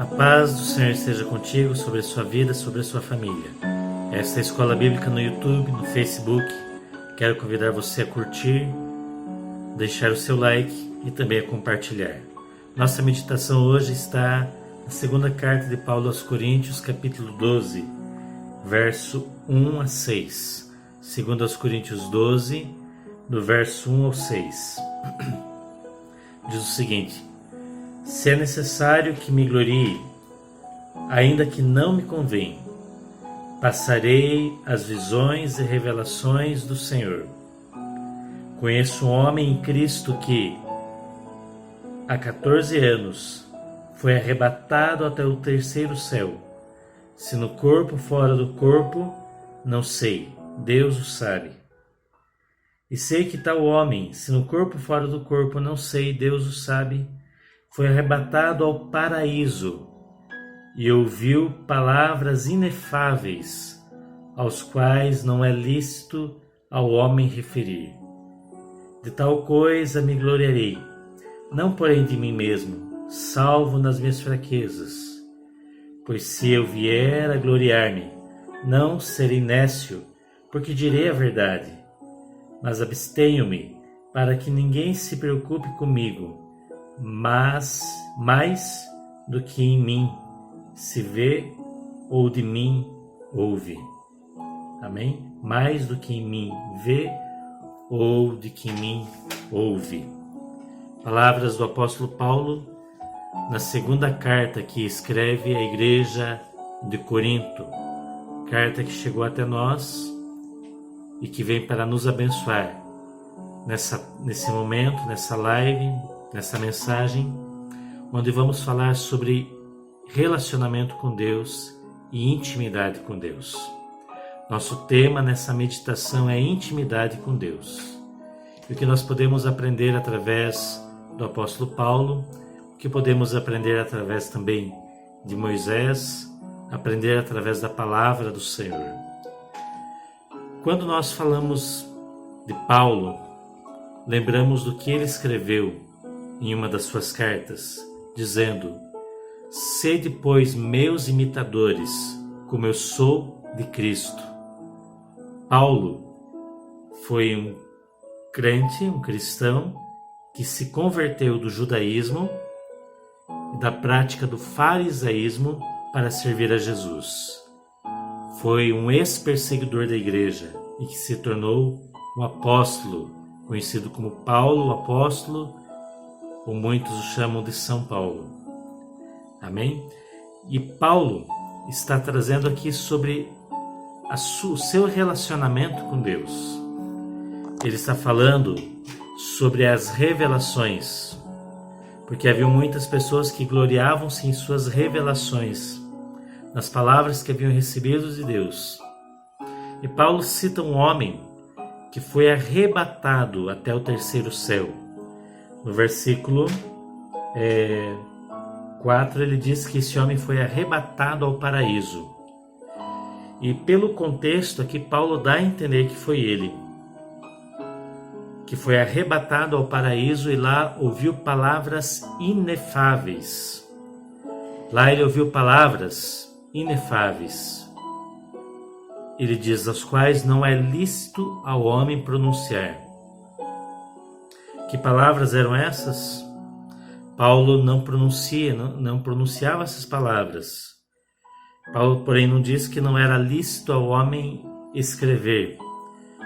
A paz do Senhor esteja contigo, sobre a sua vida, sobre a sua família. Esta é a Escola Bíblica no YouTube, no Facebook. Quero convidar você a curtir, deixar o seu like e também a compartilhar. Nossa meditação hoje está na segunda carta de Paulo aos Coríntios, capítulo 12, verso 1 a 6. Segundo aos Coríntios 12, do verso 1 ao 6. Diz o seguinte: se é necessário que me glorie, ainda que não me convém, passarei as visões e revelações do Senhor. Conheço um homem em Cristo que, há 14 anos, foi arrebatado até o terceiro céu. Se no corpo ou fora do corpo, não sei, Deus o sabe. E sei que tal homem, se no corpo ou fora do corpo, não sei, Deus o sabe, foi arrebatado ao paraíso e ouviu palavras inefáveis, aos quais não é lícito ao homem referir. De tal coisa me gloriarei, não porém de mim mesmo, salvo nas minhas fraquezas. Pois se eu vier a gloriar-me, não serei nécio, porque direi a verdade, mas abstenho-me para que ninguém se preocupe comigo, mas mais do que em mim se vê ou de mim ouve. Amém? Mais do que em mim vê ou de que em mim ouve. Palavras do apóstolo Paulo na segunda carta que escreve à igreja de Corinto. Carta que chegou até nós e que vem para nos abençoar nesse momento, nessa live, nessa mensagem, onde vamos falar sobre relacionamento com Deus e intimidade com Deus. Nosso tema nessa meditação é intimidade com Deus. E o que nós podemos aprender através do apóstolo Paulo, o que podemos aprender através também de Moisés, aprender através da palavra do Senhor. Quando nós falamos de Paulo, lembramos do que ele escreveu em uma das suas cartas, dizendo: sede, pois, meus imitadores, como eu sou de Cristo. Paulo foi um crente, um cristão, que se converteu do judaísmo e da prática do farisaísmo para servir a Jesus. Foi um ex-perseguidor da igreja e que se tornou um apóstolo, conhecido como Paulo, o apóstolo, ou muitos o chamam de São Paulo. Amém? E Paulo está trazendo aqui sobre o seu relacionamento com Deus. Ele está falando sobre as revelações, porque havia muitas pessoas que gloriavam-se em suas revelações, nas palavras que haviam recebido de Deus. E Paulo cita um homem que foi arrebatado até o terceiro céu. No versículo 4 ele diz que esse homem foi arrebatado ao paraíso. E pelo contexto aqui Paulo dá a entender que foi ele, que foi arrebatado ao paraíso e lá ouviu palavras inefáveis. Lá ele ouviu palavras inefáveis. Ele diz: as quais não é lícito ao homem pronunciar. Que palavras eram essas? Paulo não pronunciava essas palavras. Paulo, porém, não diz que não era lícito ao homem escrever,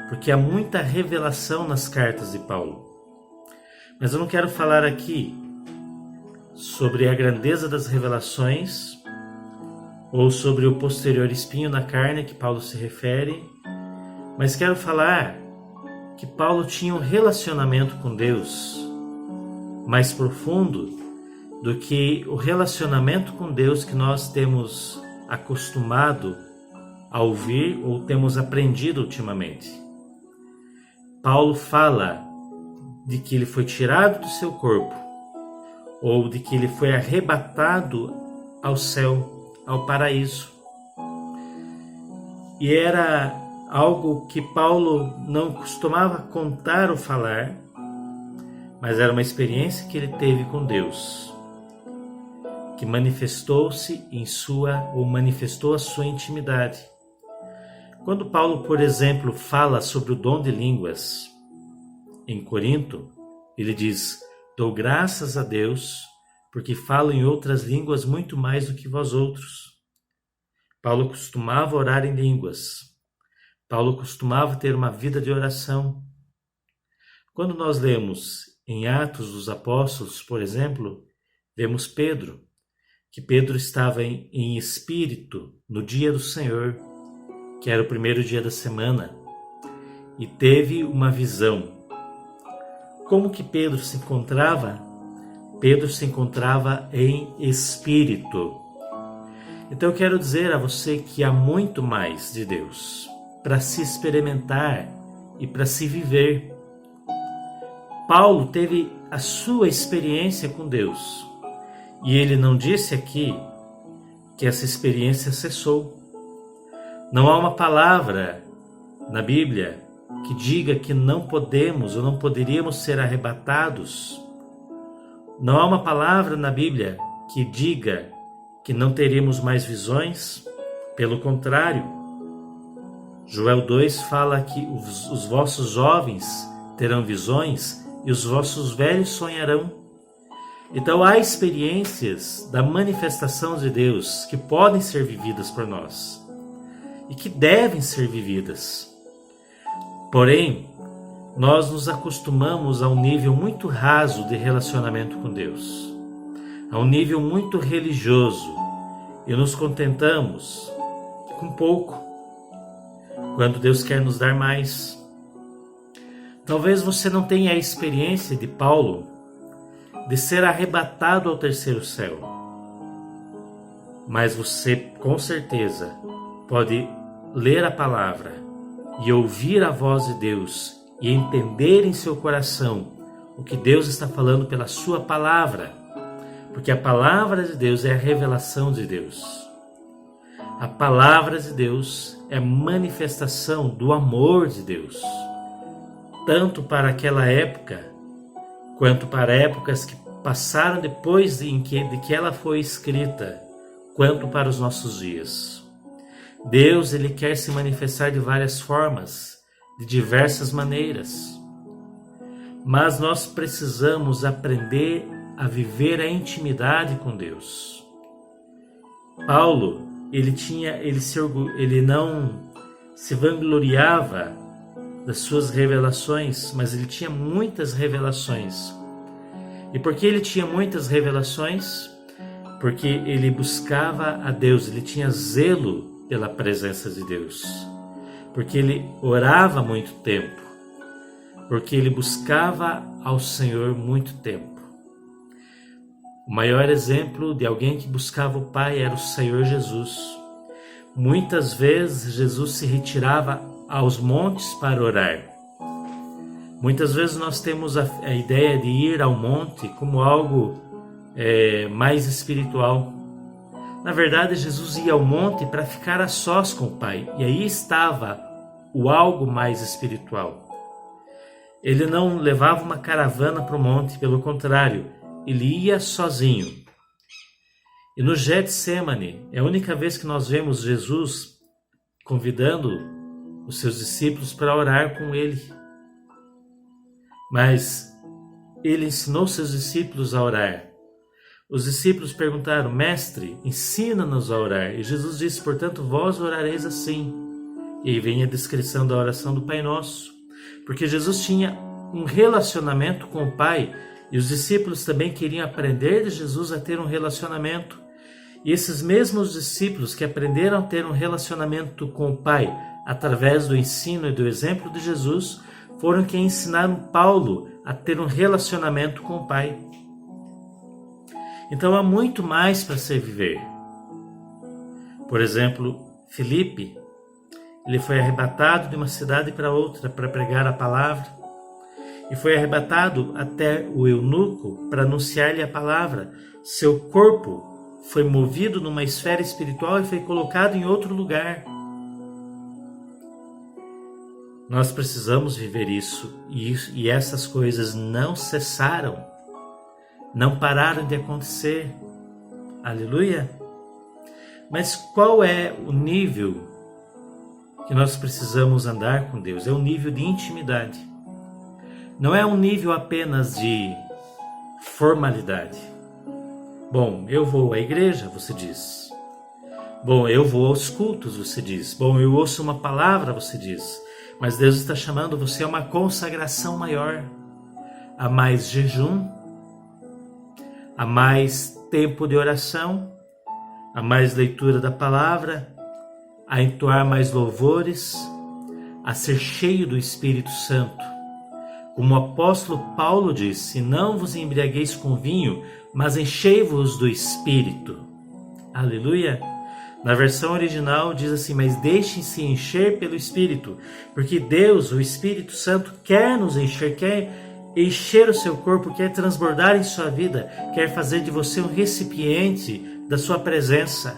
porque há muita revelação nas cartas de Paulo. Mas eu não quero falar aqui sobre a grandeza das revelações ou sobre o posterior espinho na carne que Paulo se refere, mas quero falar que Paulo tinha um relacionamento com Deus mais profundo do que o relacionamento com Deus que nós temos acostumado a ouvir ou temos aprendido ultimamente. Paulo fala de que ele foi tirado do seu corpo, ou de que ele foi arrebatado ao céu, ao paraíso. E era algo que Paulo não costumava contar ou falar, mas era uma experiência que ele teve com Deus. que manifestou a sua intimidade. Quando Paulo, por exemplo, fala sobre o dom de línguas em Corinto, ele diz: dou graças a Deus, porque falo em outras línguas muito mais do que vós outros. Paulo costumava orar em línguas. Paulo costumava ter uma vida de oração. Quando nós lemos em Atos dos Apóstolos, por exemplo, vemos Pedro, que Pedro estava em espírito no dia do Senhor, que era o primeiro dia da semana, e teve uma visão. Como que Pedro se encontrava? Pedro se encontrava em espírito. Então eu quero dizer a você que há muito mais de Deus para se experimentar e para se viver. Paulo teve a sua experiência com Deus e ele não disse aqui que essa experiência cessou. Não há uma palavra na Bíblia que diga que não podemos ou não poderíamos ser arrebatados. Não há uma palavra na Bíblia que diga que não teremos mais visões. Pelo contrário, Joel 2 fala que os vossos jovens terão visões e os vossos velhos sonharão. Então há experiências da manifestação de Deus que podem ser vividas por nós e que devem ser vividas. Porém, nós nos acostumamos a um nível muito raso de relacionamento com Deus, a um nível muito religioso, e nos contentamos com pouco, quando Deus quer nos dar mais. Talvez você não tenha a experiência de Paulo de ser arrebatado ao terceiro céu, mas você com certeza pode ler a palavra e ouvir a voz de Deus e entender em seu coração o que Deus está falando pela sua palavra, porque a palavra de Deus é a revelação de Deus. A palavra de Deus é a manifestação do amor de Deus, tanto para aquela época, quanto para épocas que passaram depois de que ela foi escrita, quanto para os nossos dias. Deus, ele quer se manifestar de várias formas, de diversas maneiras. Mas nós precisamos aprender a viver a intimidade com Deus. Paulo, ele não se vangloriava das suas revelações, mas ele tinha muitas revelações. E por que ele tinha muitas revelações? Porque ele buscava a Deus, ele tinha zelo pela presença de Deus, porque ele orava muito tempo, porque ele buscava ao Senhor muito tempo. O maior exemplo de alguém que buscava o Pai era o Senhor Jesus. Muitas vezes Jesus se retirava aos montes para orar. Muitas vezes nós temos a ideia de ir ao monte como algo mais espiritual. Na verdade, Jesus ia ao monte para ficar a sós com o Pai, e aí estava o algo mais espiritual. Ele não levava uma caravana para o monte, pelo contrário, ele ia sozinho. E no Getsemane, é a única vez que nós vemos Jesus convidando os seus discípulos para orar com ele. Mas ele ensinou seus discípulos a orar. Os discípulos perguntaram: Mestre, ensina-nos a orar. E Jesus disse: portanto, vós orareis assim. E aí vem a descrição da oração do Pai Nosso. Porque Jesus tinha um relacionamento com o Pai, e os discípulos também queriam aprender de Jesus a ter um relacionamento. E esses mesmos discípulos que aprenderam a ter um relacionamento com o Pai através do ensino e do exemplo de Jesus, foram quem ensinaram Paulo a ter um relacionamento com o Pai. Então há muito mais para se viver. Por exemplo, Filipe, ele foi arrebatado de uma cidade para outra para pregar a palavra, e foi arrebatado até o eunuco para anunciar-lhe a palavra. Seu corpo foi movido numa esfera espiritual e foi colocado em outro lugar. Nós precisamos viver isso, e essas coisas não cessaram, não pararam de acontecer Aleluia? Mas qual é o nível que nós precisamos andar com Deus? É um nível de intimidade. Não é um nível apenas de formalidade. Bom, eu vou à igreja, você diz. Bom, eu vou aos cultos, você diz. Bom, eu ouço uma palavra, você diz. Mas Deus está chamando você a uma consagração maior, a mais jejum, a mais tempo de oração, a mais leitura da palavra, a entoar mais louvores, a ser cheio do Espírito Santo. Como o apóstolo Paulo disse: não vos embriagueis com vinho, mas enchei-vos do Espírito. Aleluia! Na versão original diz assim: mas deixem-se encher pelo Espírito, porque Deus, o Espírito Santo, quer nos encher, quer encher o seu corpo, quer transbordar em sua vida, quer fazer de você um recipiente da sua presença.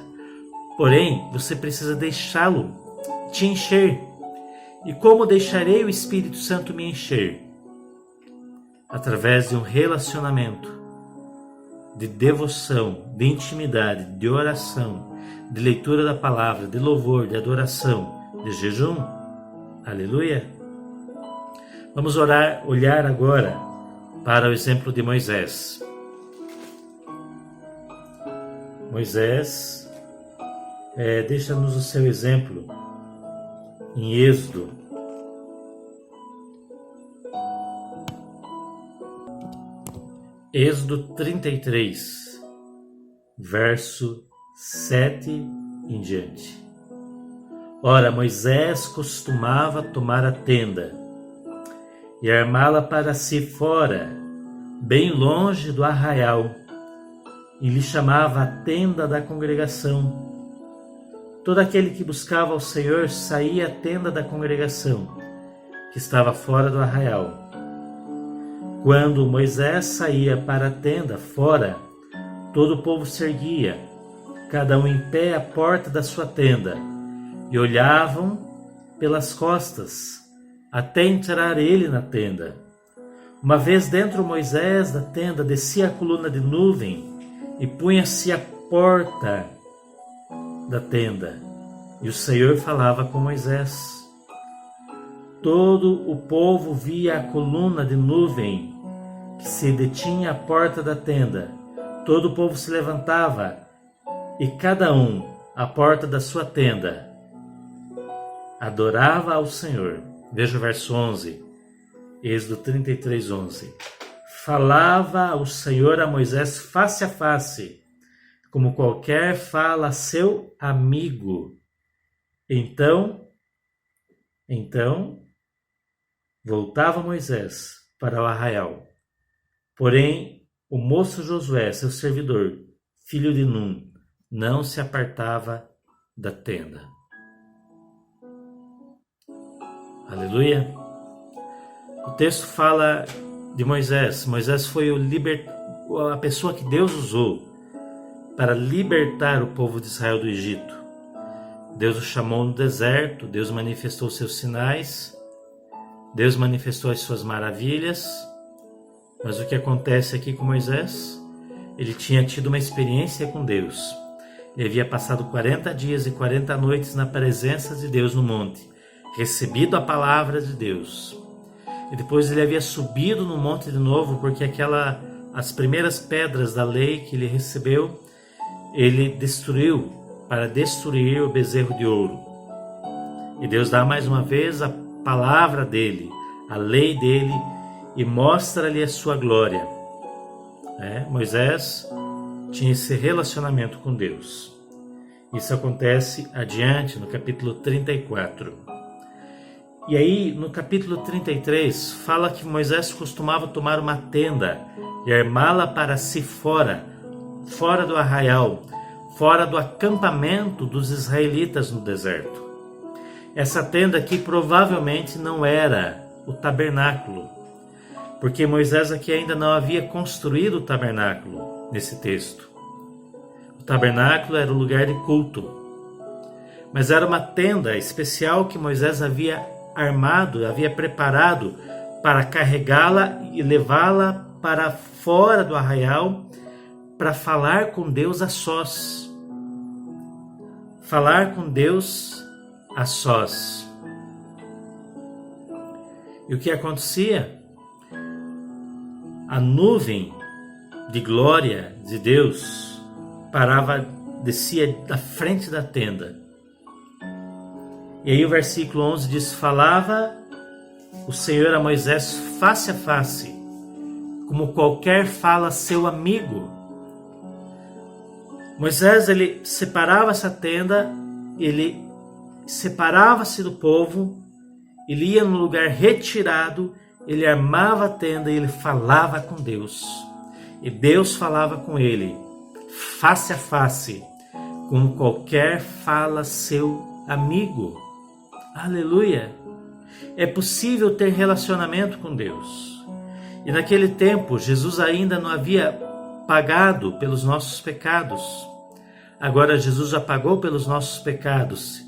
Porém, você precisa deixá-lo te encher. E como deixarei o Espírito Santo me encher? Através de um relacionamento de devoção, de intimidade, de oração, de leitura da palavra, de louvor, de adoração, de jejum. Aleluia! Vamos olhar agora para o exemplo de Moisés. Moisés deixa-nos o seu exemplo em Êxodo. Êxodo 33, verso 7 em diante. Ora, Moisés costumava tomar a tenda e armá-la para si fora, bem longe do arraial, e lhe chamava a tenda da congregação. Todo aquele que buscava ao Senhor saía à tenda da congregação, que estava fora do arraial. Quando Moisés saía para a tenda fora, todo o povo se erguia, cada um em pé à porta da sua tenda, e olhavam pelas costas, até entrar ele na tenda. Uma vez dentro Moisés da tenda, descia a coluna de nuvem e punha-se à porta da tenda, e o Senhor falava com Moisés. Todo o povo via a coluna de nuvem que se detinha à porta da tenda. Todo o povo se levantava, e cada um à porta da sua tenda adorava ao Senhor. Veja o verso 11, Êxodo 33, 11. Falava o Senhor a Moisés face a face, como qualquer fala a seu amigo. Então, voltava Moisés para o arraial. Porém, o moço Josué, seu servidor, filho de Num, não se apartava da tenda. Aleluia! O texto fala de Moisés. Moisés foi a pessoa que Deus usou para libertar o povo de Israel do Egito. Deus o chamou no deserto, Deus manifestou seus sinais, Deus manifestou as suas maravilhas. Mas o que acontece aqui com Moisés? Ele tinha tido uma experiência com Deus. Ele havia passado 40 dias e 40 noites na presença de Deus no monte, recebido a palavra de Deus. E depois ele havia subido no monte de novo, porque as primeiras pedras da lei que ele recebeu, ele destruiu para destruir o bezerro de ouro. E Deus dá mais uma vez a palavra dele, a lei dele, e mostra-lhe a sua glória. Moisés tinha esse relacionamento com Deus. Isso acontece adiante no capítulo 34. E aí, no capítulo 33, fala que Moisés costumava tomar uma tenda e armá-la para si fora do arraial, fora do acampamento dos israelitas no deserto. Essa tenda aqui provavelmente não era o tabernáculo, porque Moisés aqui ainda não havia construído o tabernáculo nesse texto. O tabernáculo era o lugar de culto, mas era uma tenda especial que Moisés havia armado, havia preparado para carregá-la e levá-la para fora do arraial, para falar com Deus a sós. Falar com Deus a sós. E o que acontecia? A nuvem de glória de Deus descia da frente da tenda. E aí o versículo 11 diz: falava o Senhor a Moisés face a face, como qualquer fala seu amigo. Moisés, ele separava essa tenda, ele separava-se do povo, ele ia num lugar retirado, ele armava a tenda e ele falava com Deus. E Deus falava com ele, face a face, como qualquer fala seu amigo. Aleluia! É possível ter relacionamento com Deus. E naquele tempo, Jesus ainda não havia pagado pelos nossos pecados. Agora Jesus já pagou pelos nossos pecados.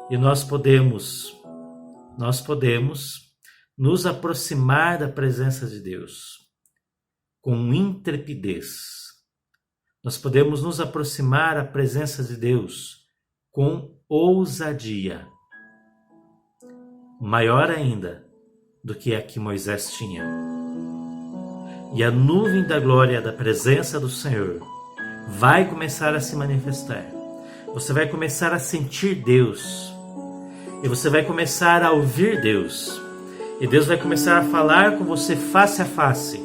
E nós podemos nos aproximar da presença de Deus com intrepidez. Nós podemos nos aproximar da presença de Deus com ousadia, maior ainda do que a que Moisés tinha. E a nuvem da glória da presença do Senhor vai começar a se manifestar. Você vai começar a sentir Deus. E você vai começar a ouvir Deus. E Deus vai começar a falar com você face a face,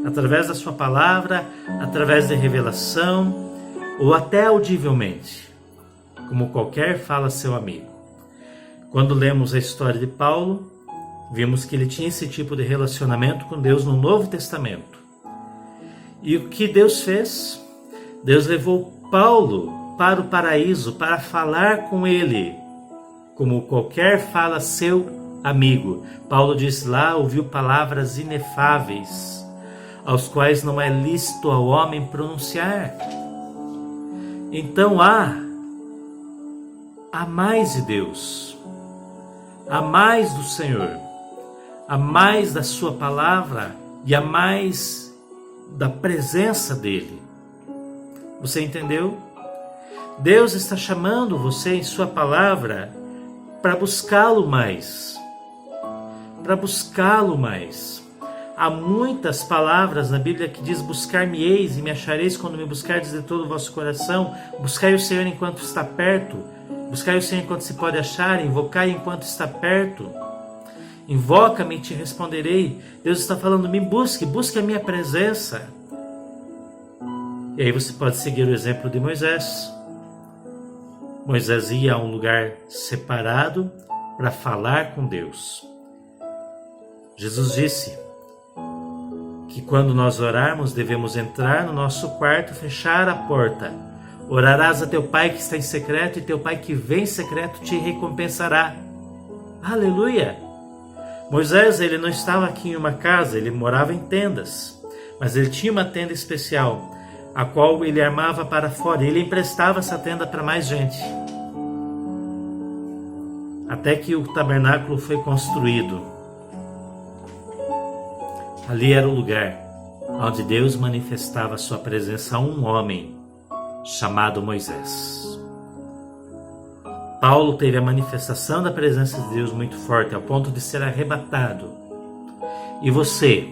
através da sua palavra, através da revelação, ou até audivelmente, como qualquer fala seu amigo. Quando lemos a história de Paulo, vimos que ele tinha esse tipo de relacionamento com Deus no Novo Testamento. E o que Deus fez? Deus levou Paulo para o paraíso para falar com ele, como qualquer fala seu amigo. Paulo diz lá, ouviu palavras inefáveis, aos quais não é lícito ao homem pronunciar. Então há mais de Deus, há mais do Senhor, há mais da sua palavra e há mais da presença dele. Você entendeu? Deus está chamando você em sua palavra para buscá-lo mais. Para buscá-lo mais. Há muitas palavras na Bíblia que diz: buscar-me-eis e me achareis quando me buscardes de todo o vosso coração. Buscai o Senhor enquanto está perto. Buscai o Senhor enquanto se pode achar. Invocai enquanto está perto. Invoca-me e te responderei. Deus está falando: me busque, busque a minha presença. E aí você pode seguir o exemplo de Moisés. Moisés ia a um lugar separado para falar com Deus. Jesus disse que quando nós orarmos, devemos entrar no nosso quarto, fechar a porta. Orarás a teu Pai que está em secreto, e teu Pai que vem em secreto te recompensará. Aleluia! Moisés, ele não estava aqui em uma casa, ele morava em tendas. Mas ele tinha uma tenda especial, a qual ele armava para fora. Ele emprestava essa tenda para mais gente. Até que o tabernáculo foi construído. Ali era o lugar onde Deus manifestava a sua presença a um homem chamado Moisés. Paulo teve a manifestação da presença de Deus muito forte, ao ponto de ser arrebatado. E você?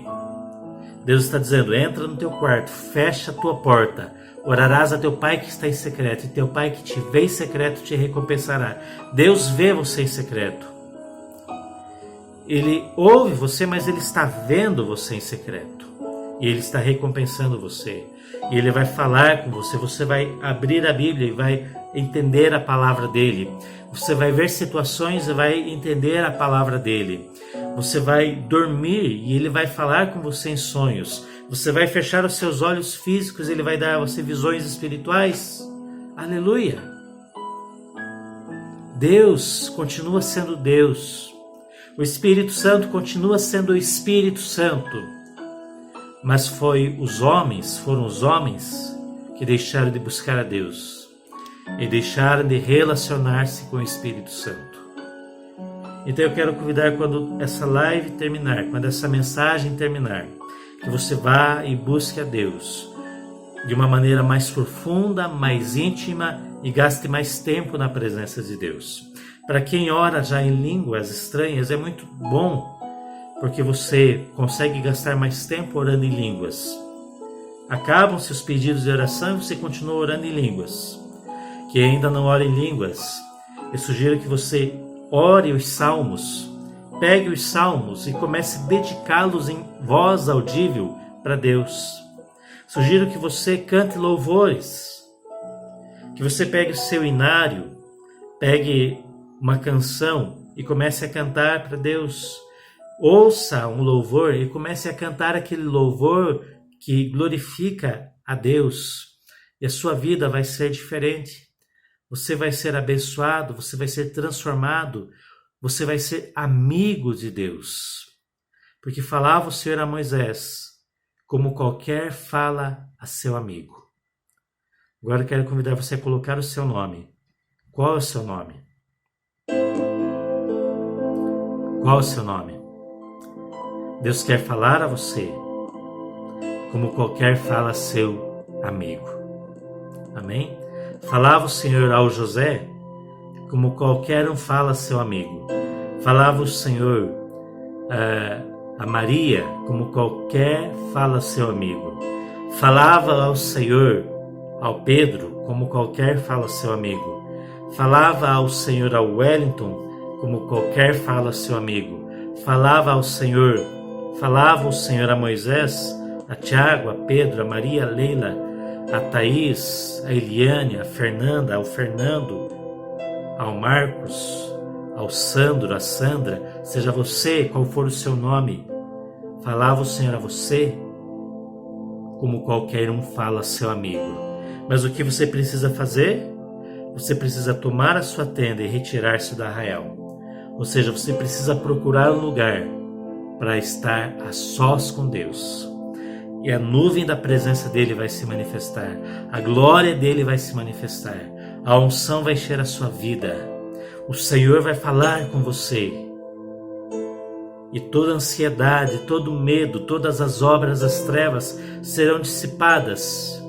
Deus está dizendo: entra no teu quarto, fecha a tua porta, orarás a teu Pai que está em secreto, e teu Pai que te vê em secreto te recompensará. Deus vê você em secreto. Ele ouve você, mas Ele está vendo você em secreto. E Ele está recompensando você. E Ele vai falar com você. Você vai abrir a Bíblia e vai entender a palavra dEle. Você vai ver situações e vai entender a palavra dEle. Você vai dormir e Ele vai falar com você em sonhos. Você vai fechar os seus olhos físicos e Ele vai dar a você visões espirituais. Aleluia! Deus continua sendo Deus. O Espírito Santo continua sendo o Espírito Santo. Mas foram os homens que deixaram de buscar a Deus e deixaram de relacionar-se com o Espírito Santo. Então eu quero convidar, quando essa live terminar, quando essa mensagem terminar, que você vá e busque a Deus. de uma maneira mais profunda, mais íntima e gaste mais tempo na presença de Deus. Para quem ora já em línguas estranhas, é muito bom, porque você consegue gastar mais tempo orando em línguas. Acabam-se os pedidos de oração e você continua orando em línguas. Que ainda não ora em línguas, eu sugiro que você ore os salmos, pegue os salmos e comece a dedicá-los em voz audível para Deus. Sugiro que você cante louvores, que você pegue o seu inário, pegue uma canção e comece a cantar para Deus. Ouça um louvor e comece a cantar aquele louvor que glorifica a Deus. E a sua vida vai ser diferente. Você vai ser abençoado, você vai ser transformado, você vai ser amigo de Deus. Porque falava o Senhor a Moisés, como qualquer fala a seu amigo. Agora eu quero convidar você a colocar o seu nome. Qual é o seu nome? Qual é o seu nome? Deus quer falar a você, como qualquer fala a seu amigo. Amém? Falava o Senhor ao José, como qualquer um fala a seu amigo. Falava o Senhor a Maria, como qualquer fala a seu amigo. Falava ao Senhor, ao Pedro, como qualquer fala a seu amigo. Falava ao Senhor ao Wellington, como qualquer fala a seu amigo. Falava o Senhor a Moisés, a Tiago, a Pedro, a Maria, a Leila, a Thaís, a Eliane, a Fernanda, ao Fernando, ao Marcos, ao Sandro, a Sandra, seja você, qual for o seu nome, falava o Senhor a você, como qualquer um fala a seu amigo. Mas o que você precisa fazer? Você precisa tomar a sua tenda e retirar-se do arraial. Ou seja, você precisa procurar um lugar para estar a sós com Deus. E a nuvem da presença dele vai se manifestar. A glória dele vai se manifestar. A unção vai encher a sua vida. O Senhor vai falar com você. E toda ansiedade, todo medo, todas as obras das trevas serão dissipadas.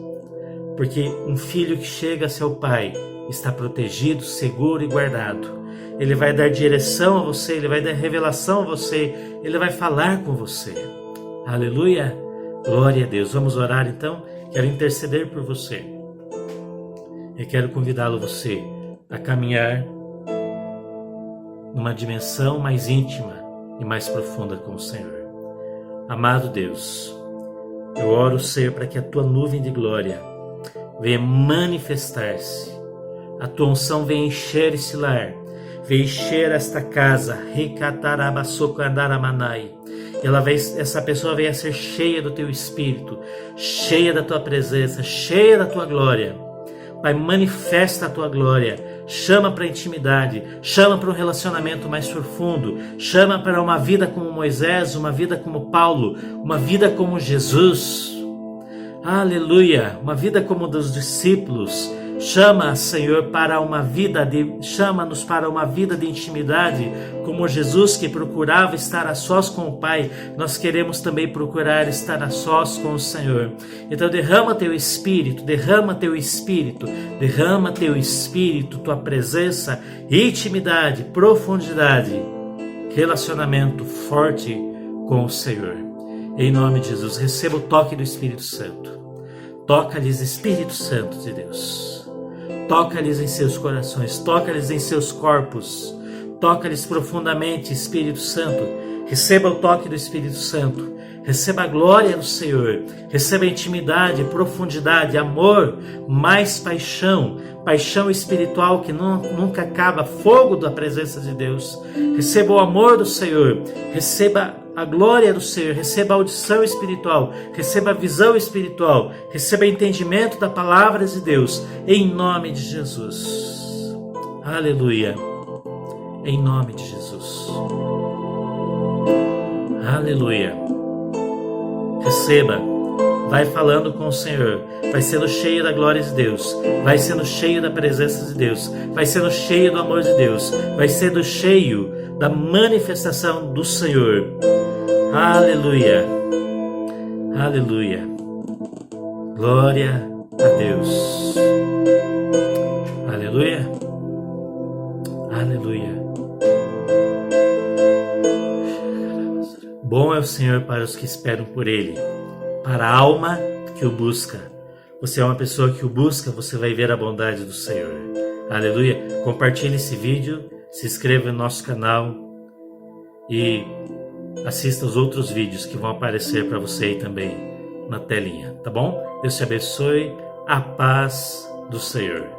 Porque um filho que chega a seu pai está protegido, seguro e guardado. Ele vai dar direção a você, ele vai dar revelação a você, ele vai falar com você. Aleluia! Glória a Deus. Vamos orar então? Quero interceder por você. Eu quero convidá-lo você a caminhar numa dimensão mais íntima e mais profunda com o Senhor. Amado Deus, eu oro, Senhor, para que a tua nuvem de glória venha manifestar-se. A tua unção venha encher esse lar, venha encher esta casa. Essa pessoa venha ser cheia do teu Espírito, cheia da tua presença, cheia da tua glória. Pai, manifesta a tua glória, chama para a intimidade, chama para um relacionamento mais profundo, chama para uma vida como Moisés, uma vida como Paulo, uma vida como Jesus. Aleluia, uma vida como dos discípulos. Chama, Senhor, para uma vida chama-nos para uma vida de intimidade, como Jesus que procurava estar a sós com o Pai. Nós queremos também procurar estar a sós com o Senhor. Então derrama teu Espírito, derrama teu Espírito, derrama teu Espírito, tua presença, intimidade, profundidade, relacionamento forte com o Senhor. Em nome de Jesus, receba o toque do Espírito Santo. Toca-lhes, Espírito Santo de Deus. Toca-lhes em seus corações, toca-lhes em seus corpos, toca-lhes profundamente, Espírito Santo. Receba o toque do Espírito Santo, receba a glória do Senhor, receba intimidade, profundidade, amor, mais paixão, paixão espiritual que nunca acaba, fogo da presença de Deus. Receba o amor do Senhor, receba a glória do Senhor, receba a audição espiritual, receba a visão espiritual, receba entendimento da palavra de Deus, em nome de Jesus. Aleluia, em nome de Jesus. Aleluia. Receba, vai falando com o Senhor, vai sendo cheio da glória de Deus, vai sendo cheio da presença de Deus, vai sendo cheio do amor de Deus, vai sendo cheio da manifestação do Senhor. Aleluia, aleluia. Glória a Deus. Aleluia. Aleluia. Bom é o Senhor para os que esperam por Ele, para a alma que o busca. Você é uma pessoa que o busca, você vai ver a bondade do Senhor. Aleluia. Compartilhe esse vídeo, se inscreva no nosso canal e assista os outros vídeos que vão aparecer para você aí também na telinha, tá bom? Deus te abençoe. A paz do Senhor.